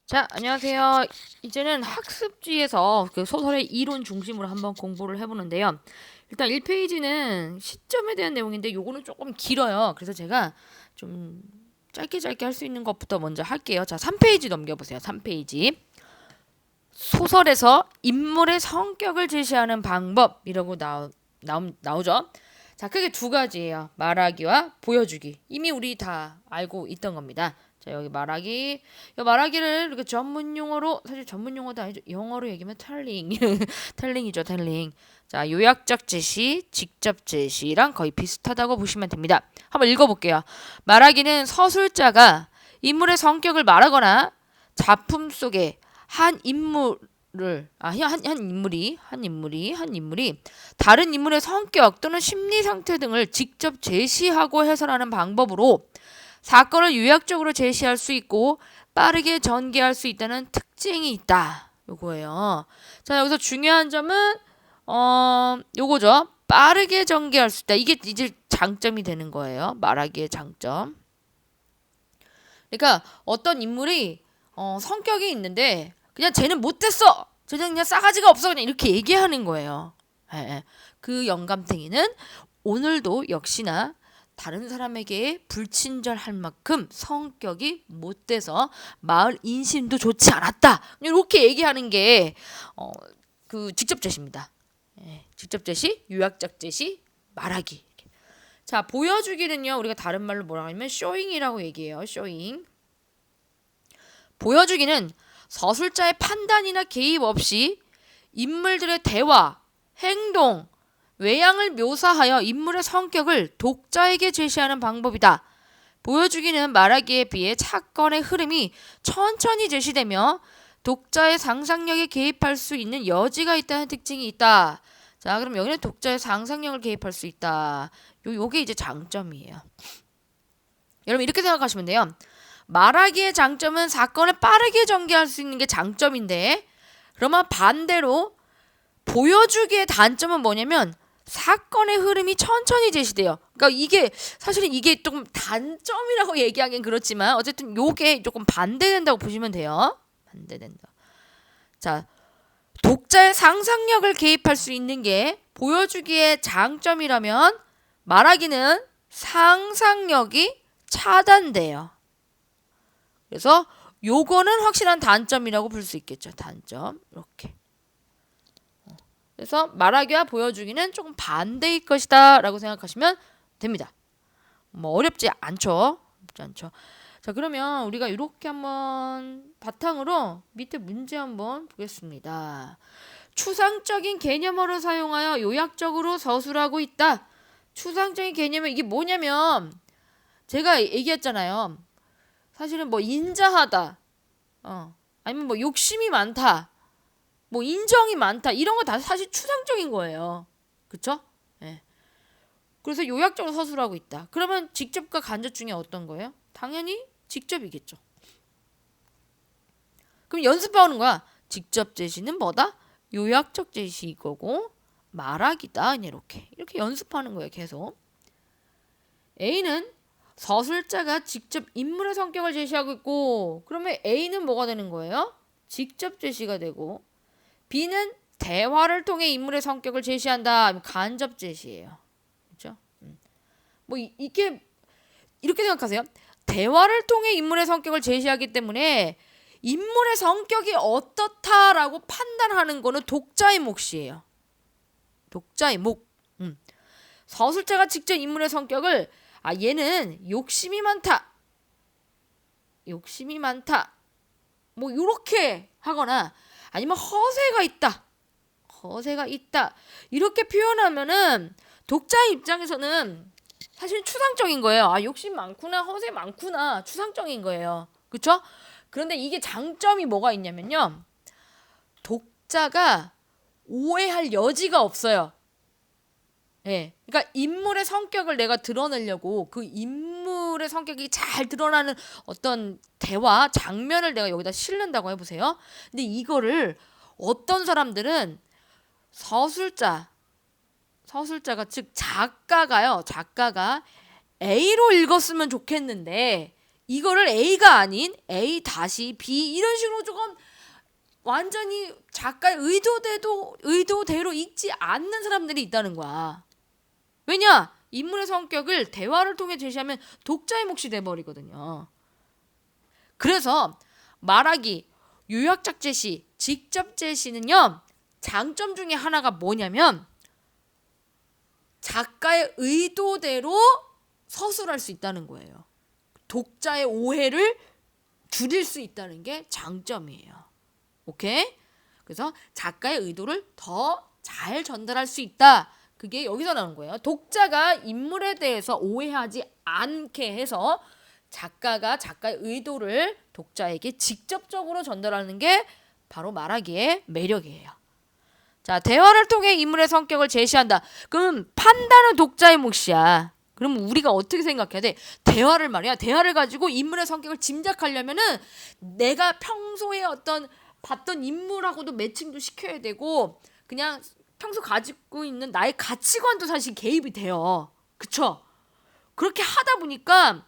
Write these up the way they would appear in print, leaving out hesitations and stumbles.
자, 안녕하세요. 이제는 학습지에서 그 소설의 이론 중심으로 한번 공부를 해보는데요. 일단 1페이지는 시점에 대한 내용인데 요거는 조금 길어요. 그래서 제가 좀 짧게 할 수 있는 것부터 먼저 할게요. 자, 3페이지 넘겨보세요. 3페이지. 소설에서 인물의 성격을 제시하는 방법이라고 나오죠. 자, 크게 두 가지예요. 말하기와 보여주기. 이미 우리 다 알고 있던 겁니다. 자, 여기 말하기. 이 말하기를 이렇게 전문 용어로, 사실 전문 용어도 아니죠. 영어로 얘기하면 텔링. 텔링이죠, 텔링. 자, 요약적 제시, 직접 제시랑 거의 비슷하다고 보시면 됩니다. 한번 읽어볼게요. 말하기는 서술자가 인물의 성격을 말하거나 작품 속에 한 인물을 한 인물이 다른 인물의 성격 또는 심리 상태 등을 직접 제시하고 해설하는 방법으로 사건을 요약적으로 제시할 수 있고 빠르게 전개할 수 있다는 특징이 있다. 요거예요. 자, 여기서 중요한 점은 요거죠. 빠르게 전개할 수 있다. 이게 이제 장점이 되는 거예요. 말하기의 장점. 그러니까 어떤 인물이 성격이 있는데 그냥 쟤는 못됐어. 쟤는 그냥 싸가지가 없어. 그냥 이렇게 얘기하는 거예요. 예, 예. 그 영감탱이는 오늘도 역시나 다른 사람에게 불친절할 만큼 성격이 못돼서 마을 인심도 좋지 않았다. 이렇게 얘기하는 게 그 직접 제시입니다. 예, 직접 제시, 요약적 제시, 말하기. 자, 보여주기는요. 우리가 다른 말로 뭐라고 하냐면 쇼잉이라고 얘기해요. 쇼잉. 보여주기는 서술자의 판단이나 개입 없이 인물들의 대화, 행동, 외양을 묘사하여 인물의 성격을 독자에게 제시하는 방법이다. 보여주기는 말하기에 비해 사건의 흐름이 천천히 제시되며 독자의 상상력에 개입할 수 있는 여지가 있다는 특징이 있다. 자, 그럼 여기는 독자의 상상력을 개입할 수 있다. 요게 이제 장점이에요. 여러분 이렇게 생각하시면 돼요. 말하기의 장점은 사건을 빠르게 전개할 수 있는 게 장점인데, 그러면 반대로 보여주기의 단점은 뭐냐면 사건의 흐름이 천천히 제시돼요. 그러니까 이게 사실은 이게 조금 단점이라고 얘기하기는 그렇지만 어쨌든 요게 조금 반대된다고 보시면 돼요. 반대된다. 자, 독자의 상상력을 개입할 수 있는 게 보여주기의 장점이라면 말하기는 상상력이 차단돼요. 그래서 요거는 확실한 단점이라고 볼 수 있겠죠. 단점. 이렇게. 그래서 말하기와 보여주기는 조금 반대일 것이다 라고 생각하시면 됩니다. 뭐 어렵지 않죠. 자, 그러면 우리가 이렇게 한번 바탕으로 밑에 문제 한번 보겠습니다. 추상적인 개념어를 사용하여 요약적으로 서술하고 있다. 추상적인 개념은 이게 뭐냐면 제가 얘기했잖아요. 사실은 뭐 인자하다. 아니면 뭐 욕심이 많다. 뭐 인정이 많다. 이런 거 다 사실 추상적인 거예요. 그쵸? 예. 그래서 요약적으로 서술하고 있다. 그러면 직접과 간접 중에 어떤 거예요? 당연히 직접이겠죠. 그럼 연습하는 거야. 직접 제시는 뭐다? 요약적 제시일 거고 말하기다. 이렇게 연습하는 거예요. 계속. A는 서술자가 직접 인물의 성격을 제시하고 있고, 그러면 A는 뭐가 되는 거예요? 직접 제시가 되고, B는 대화를 통해 인물의 성격을 제시한다. 간접 제시예요. 그렇죠? 뭐 이게 이렇게 생각하세요. 대화를 통해 인물의 성격을 제시하기 때문에 인물의 성격이 어떻다라고 판단하는 거는 독자의 몫이에요. 독자의 몫. 서술자가 직접 인물의 성격을 얘는 욕심이 많다. 욕심이 많다. 뭐 이렇게 하거나 아니면 허세가 있다. 허세가 있다. 이렇게 표현하면은 독자의 입장에서는 사실 추상적인 거예요. 욕심 많구나. 허세 많구나. 추상적인 거예요. 그렇죠? 그런데 이게 장점이 뭐가 있냐면요. 독자가 오해할 여지가 없어요. 예. 그러니까 인물의 성격을 내가 드러내려고 그 인물의 성격이 잘 드러나는 어떤 대화 장면을 내가 여기다 실는다고 해보세요. 근데 이거를 어떤 사람들은 서술자가 즉 작가가 A로 읽었으면 좋겠는데 이거를 A가 아닌 A 다시 B 이런 식으로 조금 완전히 작가의 의도대로 읽지 않는 사람들이 있다는 거야. 왜냐? 인물의 성격을 대화를 통해 제시하면 독자의 몫이 돼버리거든요. 그래서 말하기, 요약적 제시, 직접 제시는요. 장점 중에 하나가 뭐냐면 작가의 의도대로 서술할 수 있다는 거예요. 독자의 오해를 줄일 수 있다는 게 장점이에요. 오케이? 그래서 작가의 의도를 더 잘 전달할 수 있다. 그게 여기서 나오는 거예요. 독자가 인물에 대해서 오해하지 않게 해서 작가가 작가의 의도를 독자에게 직접적으로 전달하는 게 바로 말하기의 매력이에요. 자, 대화를 통해 인물의 성격을 제시한다. 그럼 판단은 독자의 몫이야. 그럼 우리가 어떻게 생각해야 돼? 대화를 말이야. 대화를 가지고 인물의 성격을 짐작하려면은 내가 평소에 어떤 봤던 인물하고도 매칭도 시켜야 되고 그냥 평소 가지고 있는 나의 가치관도 사실 개입이 돼요. 그쵸? 그렇게 하다 보니까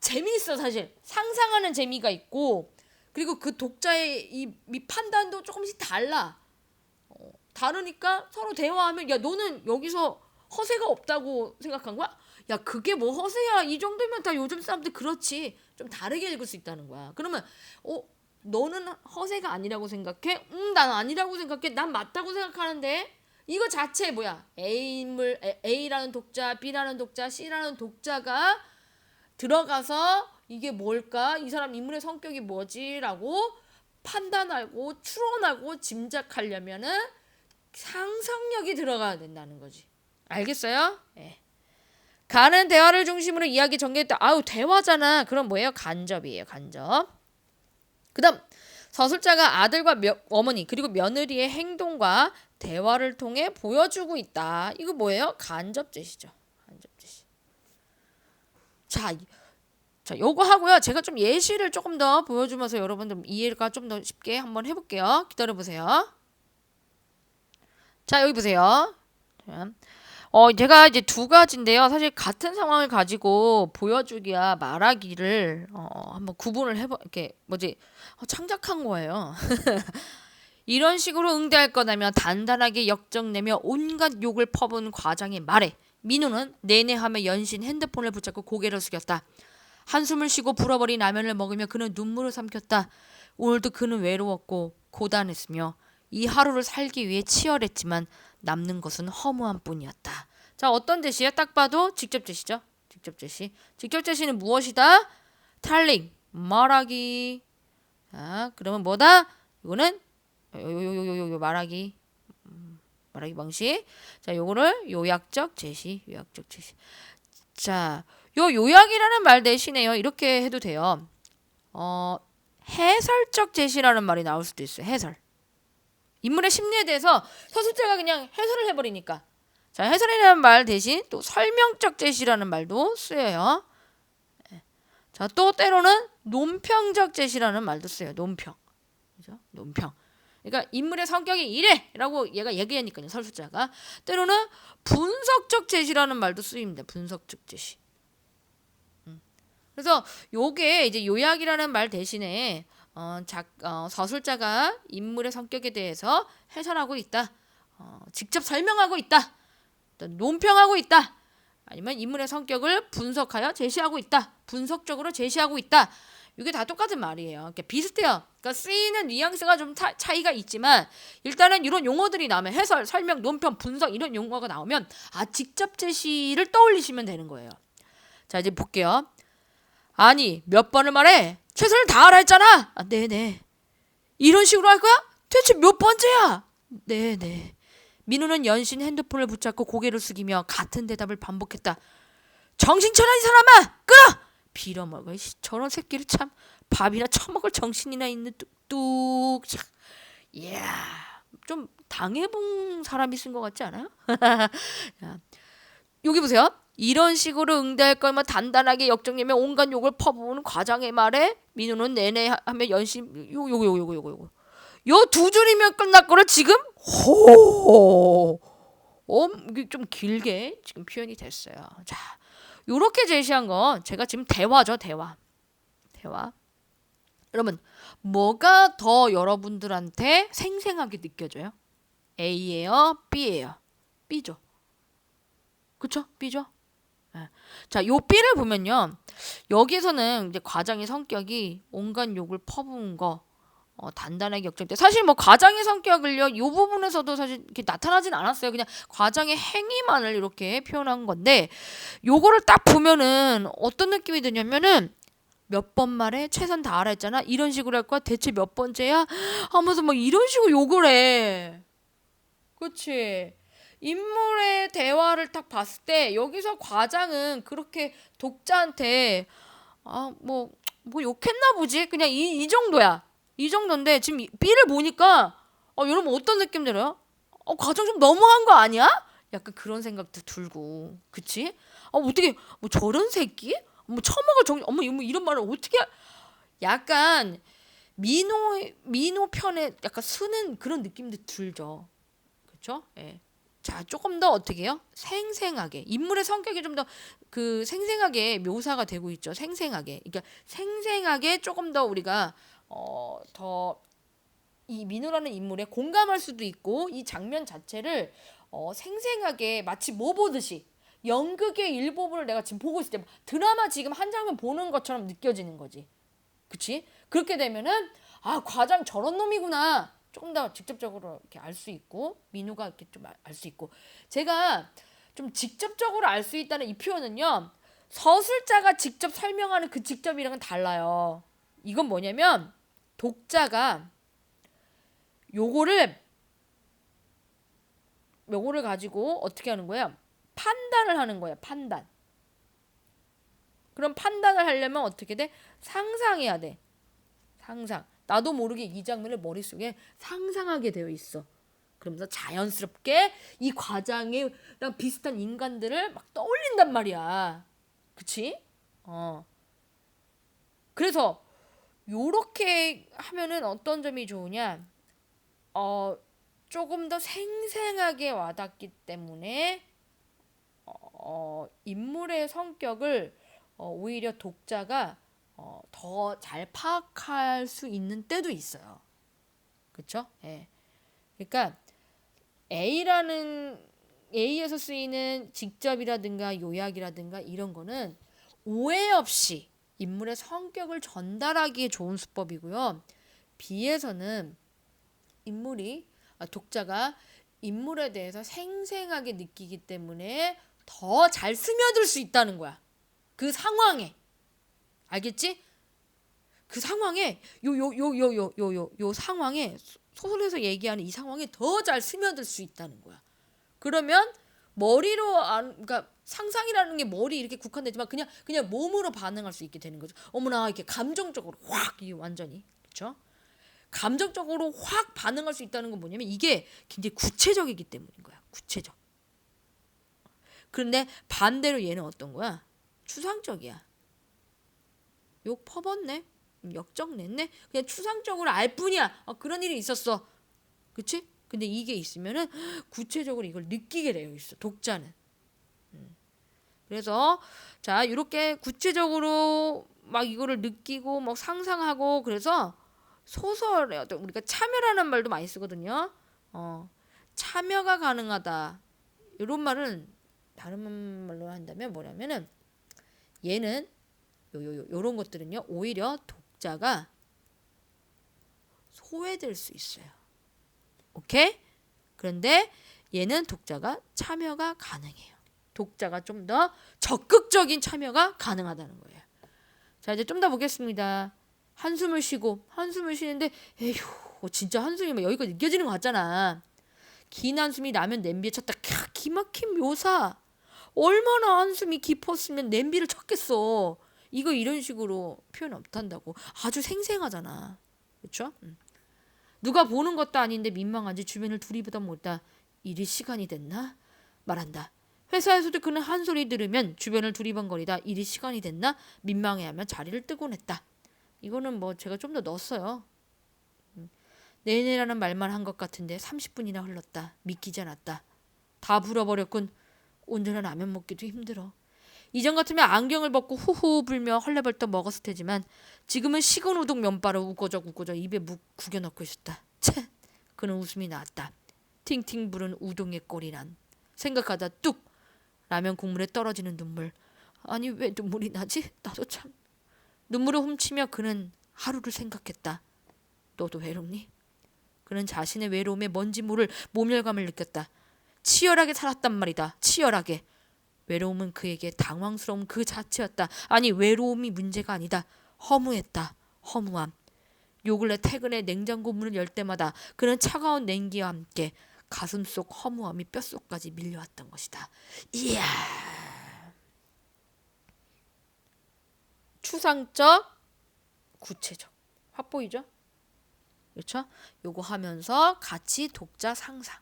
재미있어 사실. 상상하는 재미가 있고 그리고 그 독자의 이 판단도 조금씩 달라. 다르니까 서로 대화하면 야 너는 여기서 허세가 없다고 생각한 거야? 야 그게 뭐 허세야. 이 정도면 다 요즘 사람들 그렇지. 좀 다르게 읽을 수 있다는 거야. 그러면 너는 허세가 아니라고 생각해? 난 아니라고 생각해. 난 맞다고 생각하는데 이거 자체 뭐야? A라는 독자, B라는 독자, C라는 독자가 들어가서 이게 뭘까? 이 사람 인물의 성격이 뭐지? 라고 판단하고 추론하고 짐작하려면은 상상력이 들어가야 된다는 거지. 알겠어요? 네. 가는 대화를 중심으로 이야기 전개했다. 아우 대화잖아. 그럼 뭐예요? 간접이에요. 간접. 그 다음 서술자가 아들과 어머니 그리고 며느리의 행동과 대화를 통해 보여주고 있다. 이거 뭐예요? 간접 제시죠. 간접 제시. 자, 요거 하고요. 제가 좀 예시를 조금 더 보여주면서 여러분들 이해가 좀 더 쉽게 한번 해볼게요. 기다려보세요. 자, 여기 보세요. 제가 이제 두 가지인데요. 사실 같은 상황을 가지고 보여주기와 말하기를 한번 구분을 이렇게 창작한 거예요. 이런 식으로 응대할 거라면 단단하게 역정내며 온갖 욕을 퍼부은 과장의 말에 민우는 내내하며 연신 핸드폰을 붙잡고 고개를 숙였다. 한숨을 쉬고 불어버린 라면을 먹으며 그는 눈물을 삼켰다. 오늘도 그는 외로웠고 고단했으며 이 하루를 살기 위해 치열했지만 남는 것은 허무한 뿐이었다. 자, 어떤 제시야? 딱 봐도 직접 제시죠. 직접 제시. 직접 제시는 무엇이다? 텔링, 말하기. 자, 그러면 뭐다? 이거는 요 말하기. 말하기 방식. 자, 요거를 요약적 제시. 요약적 제시. 자, 요 요약이라는 말 대신에요. 이렇게 해도 돼요. 해설적 제시라는 말이 나올 수도 있어요. 해설. 인물의 심리에 대해서 서술자가 그냥 해설을 해버리니까. 자, 해설이라는 말 대신 또 설명적 제시라는 말도 쓰여요. 자, 또 때로는 논평적 제시라는 말도 쓰여요. 논평. 그죠? 논평. 그러니까 인물의 성격이 이래라고 얘가 얘기하니까요. 서술자가. 때로는 분석적 제시라는 말도 쓰입니다. 분석적 제시. 그래서 요게 이제 요약이라는 말 대신에 서술자가 인물의 성격에 대해서 해설하고 있다. 직접 설명하고 있다. 논평하고 있다. 아니면 인물의 성격을 분석하여 제시하고 있다. 분석적으로 제시하고 있다. 이게 다 똑같은 말이에요. 그러니까 비슷해요. 그러니까 쓰이는 뉘앙스가 좀 차이가 있지만 일단은 이런 용어들이 나오면 해설, 설명, 논평, 분석 이런 용어가 나오면 직접 제시를 떠올리시면 되는 거예요. 자, 이제 볼게요. 아니 몇 번을 말해? 최선을 다하라 했잖아. 네네. 이런 식으로 할 거야? 대체 몇 번째야? 네네. 민우는 연신 핸드폰을 붙잡고 고개를 숙이며 같은 대답을 반복했다. 정신 차려 이 사람아! 끊어! 빌어먹어. 저런 새끼를 참 밥이나 처먹을 정신이나 있는 뚝뚝. 이야, 좀 당해본 사람이 쓴 것 같지 않아요? 여기 보세요. 이런 식으로 응대할 거면 단단하게 역정내며 온갖 욕을 퍼부은 과장의 말에 민우는 내내 하며 연신 요거 요 두 줄이면 끝날 거를 지금 좀 길게 지금 표현이 됐어요. 자, 요렇게 제시한 건 제가 지금 대화죠, 대화. 대화. 여러분, 뭐가 더 여러분들한테 생생하게 느껴져요? A예요, B예요? B죠. 그쵸? B죠? 예. 자, 요 B를 보면요. 여기에서는 이제 과장의 성격이 온갖 욕을 퍼부은 거, 단단하게 역정돼. 사실 뭐 과장의 성격을요, 이 부분에서도 사실 이렇게 나타나진 않았어요. 그냥 과장의 행위만을 이렇게 표현한 건데, 요거를 딱 보면은 어떤 느낌이 드냐면은 몇 번 말해? 최선 다하라 했잖아. 이런 식으로 할 거야. 대체 몇 번째야? 하면서 막 이런 식으로 욕을 해. 그치? 인물의 대화를 딱 봤을 때 여기서 과장은 그렇게 독자한테 뭐 욕했나 보지? 그냥 이 정도야. 이 정도인데 지금 B를 보니까 여러분 어떤 느낌 들어요? 과장 좀 너무한 거 아니야? 약간 그런 생각도 들고, 그치? 어떻게 뭐 저런 새끼? 뭐 처먹을 정리, 어머 이런 말을 어떻게? 약간 민호 편에 약간 쓰는 그런 느낌도 들죠, 그렇죠? 예. 자, 조금 더 어떻게 해요? 생생하게 인물의 성격이 좀 더 그 생생하게 묘사가 되고 있죠. 생생하게. 그러니까 생생하게 조금 더 우리가 더 이 민호라는 인물에 공감할 수도 있고 이 장면 자체를 생생하게 마치 뭐 보듯이 연극의 일부분을 내가 지금 보고 있을 때 드라마 지금 한 장면 보는 것처럼 느껴지는 거지. 그치? 그렇게 되면은 과장 저런 놈이구나. 조금 더 직접적으로 이렇게 알 수 있고 민우가 이렇게 좀 알 수 있고 제가 좀 직접적으로 알 수 있다는 이 표현은요. 서술자가 직접 설명하는 그 직접이랑은 달라요. 이건 뭐냐면 독자가 요거를 가지고 어떻게 하는 거야? 판단을 하는 거야. 판단. 그럼 판단을 하려면 어떻게 돼? 상상해야 돼. 상상. 나도 모르게 이 장면을 머릿속에 상상하게 되어 있어. 그러면서 자연스럽게 이 과장이랑 비슷한 인간들을 막 떠올린단 말이야. 그치? 그래서 요렇게 하면은 어떤 점이 좋으냐? 조금 더 생생하게 와닿기 때문에 인물의 성격을 오히려 독자가 더 잘 파악할 수 있는 때도 있어요. 그쵸? 예. 그러니까 A에서 쓰이는 직접이라든가 요약이라든가 이런 거는 오해 없이 인물의 성격을 전달하기에 좋은 수법이고요. B에서는 독자가 인물에 대해서 생생하게 느끼기 때문에 더 잘 스며들 수 있다는 거야. 그 상황에. 알겠지? 그 상황에 요 상황에 소설에서 얘기하는 이 상황에 더 잘 스며들 수 있다는 거야. 그러면 그러니까 상상이라는 게 머리 이렇게 국한되지만 그냥 몸으로 반응할 수 있게 되는 거죠. 어머나 이렇게 감정적으로 확 이 완전히 그렇죠? 감정적으로 확 반응할 수 있다는 건 뭐냐면 이게 굉장히 구체적이기 때문인 거야. 구체적. 그런데 반대로 얘는 어떤 거야? 추상적이야. 욕 퍼붓네. 역적 냈네. 그냥 추상적으로 알 뿐이야. 그런 일이 있었어. 그치? 근데 이게 있으면은 구체적으로 이걸 느끼게 되어 있어. 독자는. 그래서 자 이렇게 구체적으로 막 이거를 느끼고 막 상상하고 그래서 소설에 어떤 우리가 참여라는 말도 많이 쓰거든요. 참여가 가능하다. 이런 말은 다른 말로 한다면 뭐냐면은 얘는 요런 것들은요 오히려 독자가 소외될 수 있어요. 오케이? 그런데 얘는 독자가 참여가 가능해요. 독자가 좀 더 적극적인 참여가 가능하다는 거예요. 자 이제 좀 더 보겠습니다. 한숨을 쉬는데 에휴 진짜 한숨이 막 여기까지 느껴지는 것 같잖아. 긴 한숨이 나면 냄비에 쳤다. 기막힌 묘사. 얼마나 한숨이 깊었으면 냄비를 쳤겠어. 이거 이런 식으로 표현 못한다고. 아주 생생하잖아. 그렇죠? 누가 보는 것도 아닌데 민망한지 주변을 두리보다 못다. 일이 시간이 됐나? 말한다. 회사에서도 그는 한 소리 들으면 주변을 두리번거리다. 일이 시간이 됐나? 민망해하면 자리를 뜨곤 했다. 이거는 뭐 제가 좀 더 넣었어요. 내내라는 말만 한 것 같은데 30분이나 흘렀다. 믿기지 않았다. 다 불어버렸군. 온전한 라면 먹기도 힘들어. 이전 같으면 안경을 벗고 후후 불며 헐레벌떡 먹었을 테지만 지금은 식은 우동 면발을 우거적 입에 묵 구겨 넣고 있었다. 채! 그는 웃음이 나왔다. 팅팅 부른 우동의 꼴이란. 생각하다 뚝! 라면 국물에 떨어지는 눈물. 아니 왜 눈물이 나지? 나도 참. 눈물을 훔치며 그는 하루를 생각했다. 너도 외롭니? 그는 자신의 외로움에 뭔지 모를 모멸감을 느꼈다. 치열하게 살았단 말이다. 치열하게. 외로움은 그에게 당황스러운 그 자체였다. 아니 외로움이 문제가 아니다. 허무했다. 허무함. 요 근래 퇴근에 냉장고 문을 열 때마다 그는 차가운 냉기와 함께 가슴속 허무함이 뼛속까지 밀려왔던 것이다. 이야. 추상적, 구체적. 확 보이죠? 그렇죠? 요거 하면서 같이 독자 상상.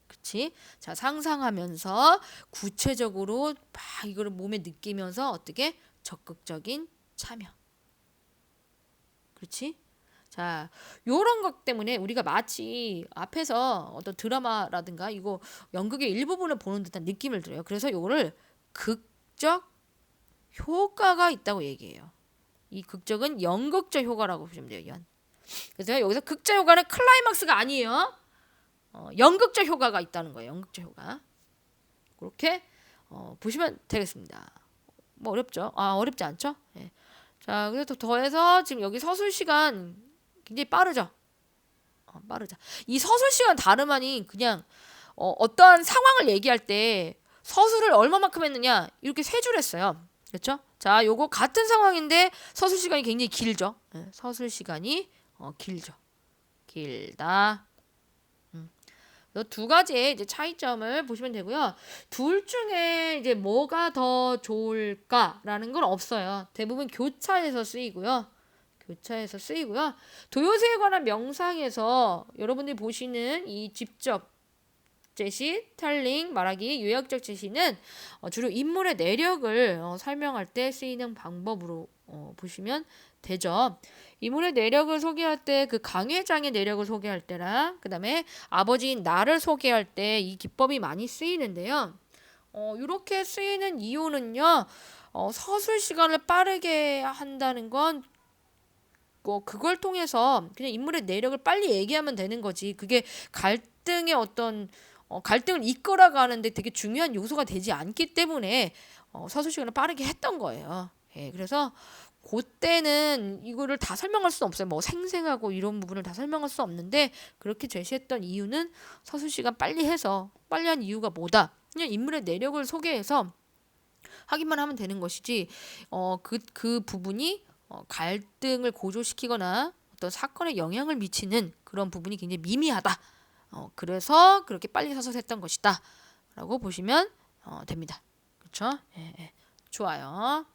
그렇지? 자, 상상하면서 구체적으로 막 이거를 몸에 느끼면서 어떻게 적극적인 참여. 그렇지? 자, 요런 것 때문에 우리가 마치 앞에서 어떤 드라마라든가 이거 연극의 일부분을 보는 듯한 느낌을 들어요. 그래서 요거를 극적 효과가 있다고 얘기해요. 이 극적은 연극적 효과라고 보시면 돼요. 그래서 여기서 극적 효과는 클라이막스가 아니에요. 연극적 효과가 있다는 거예요. 연극적 효과. 그렇게 보시면 되겠습니다. 뭐 어렵죠? 어렵지 않죠? 예. 자, 그래서 더해서 지금 여기 서술 시간 굉장히 빠르죠? 빠르죠. 이 서술 시간 다름아니 그냥 어떠한 상황을 얘기할 때 서술을 얼마만큼 했느냐 이렇게 세 줄 했어요. 그렇죠? 자, 요거 같은 상황인데 서술 시간이 굉장히 길죠. 예, 서술 시간이 길죠. 길다. 두 가지의 이제 차이점을 보시면 되고요. 둘 중에 이제 뭐가 더 좋을까라는 건 없어요. 대부분 교차해서 쓰이고요. 교차해서 쓰이고요. 도요새에 관한 명상에서 여러분들이 보시는 이 직접 제시, 텔링, 말하기, 요약적 제시는 주로 인물의 내력을 설명할 때 쓰이는 방법으로 보시면 되죠. 인물의 내력을 소개할 때 그 강 회장의 내력을 소개할 때랑 그 다음에 아버지인 나를 소개할 때 이 기법이 많이 쓰이는데요. 이렇게 쓰이는 이유는요. 서술 시간을 빠르게 한다는 건 그걸 통해서 그냥 인물의 내력을 빨리 얘기하면 되는 거지. 그게 갈등의 어떤 갈등을 이끌어가는데 되게 중요한 요소가 되지 않기 때문에 서술 시간을 빠르게 했던 거예요. 예, 그래서 그때는 이거를 다 설명할 수 없어요. 뭐 생생하고 이런 부분을 다 설명할 수 없는데 그렇게 제시했던 이유는 서술 시간 빨리 해서 빨리 한 이유가 뭐다. 그냥 인물의 내력을 소개해서 하기만 하면 되는 것이지 그 부분이 갈등을 고조시키거나 어떤 사건에 영향을 미치는 그런 부분이 굉장히 미미하다. 그래서 그렇게 빨리 서술했던 것이다. 라고 보시면 됩니다. 그렇죠? 예, 예. 좋아요.